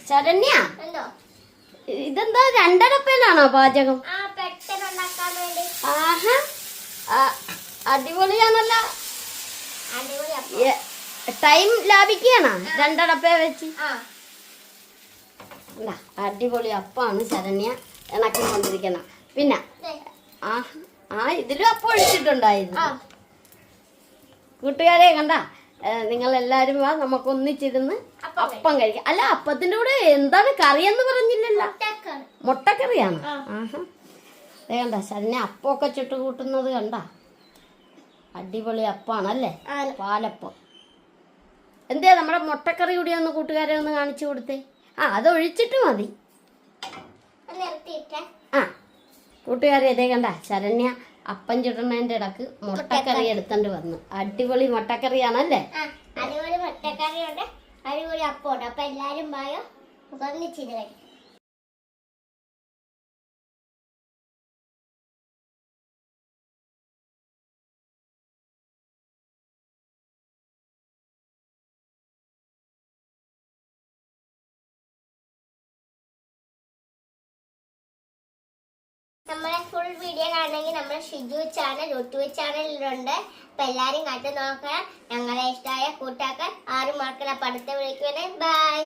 ശരണ്യ, ഇതെന്താ രണ്ടരപ്പയിലാണോ പാചകം? ആഹാ, അടിപൊളിയാണല്ല. ടൈം ലാഭിക്കുകയാണോ രണ്ടടപ്പ വെച്ച്? അടിപൊളി അപ്പാണ് ശരണ്യ ഇണക്കിക്കൊണ്ടിരിക്കണം. പിന്നെ ഇതിലും അപ്പം ഒഴിച്ചിട്ടുണ്ടായിരുന്നു. കൂട്ടുകാരെ കണ്ട, നിങ്ങളെല്ലാരും വാ, നമുക്ക് ഒന്നിച്ചിരുന്ന് അപ്പം കഴിക്കാം. അല്ല, അപ്പത്തിന്റെ കൂടെ എന്താണ് കറിയെന്ന് പറഞ്ഞില്ലല്ലോ? മുട്ടക്കറിയാണ്. ആഹാ, കണ്ട ശരണ്യ അപ്പമൊക്കെ ചുട്ട് കൂട്ടുന്നത് കണ്ട. അടിപൊളി അപ്പാണല്ലേ, പാലപ്പം. എന്തേ നമ്മുടെ മുട്ടക്കറി കൂടി ഒന്ന് കൂട്ടുകാരെ ഒന്ന് കാണിച്ചു കൊടുത്തേ. അത് ഒഴിച്ചിട്ട് മതി. കൂട്ടുകാരെ ഇതേ കണ്ട, ശരണ്യ അപ്പം ചുടുന്നതിന്റെ ഇടക്ക് മുട്ടക്കറി എടുത്തോണ്ട് വന്നു. അടിപൊളി മുട്ടക്കറിയാണല്ലേ? അടിപൊളി മുട്ടക്കറിയുണ്ട്, അടിപൊളി അപ്പമുണ്ട്. അപ്പൊ എല്ലാരും പോയോ ഒന്നിച്ചിത് കഴിക്കും. നമ്മളെ ഫുൾ വീഡിയോ കാണണമെങ്കിൽ നമ്മുടെ ഷിജു ചാനൽ യൂട്യൂബ് ചാനലിലുണ്ട്. അപ്പൊ എല്ലാരും കണ്ടു നോക്കണം. ഞങ്ങളെ ഇഷ്ടമായ കൂട്ടാക്കാൻ 6 മാർക്കിലെ പഠിത്തം വിളിക്കുവാനേ. ബൈ.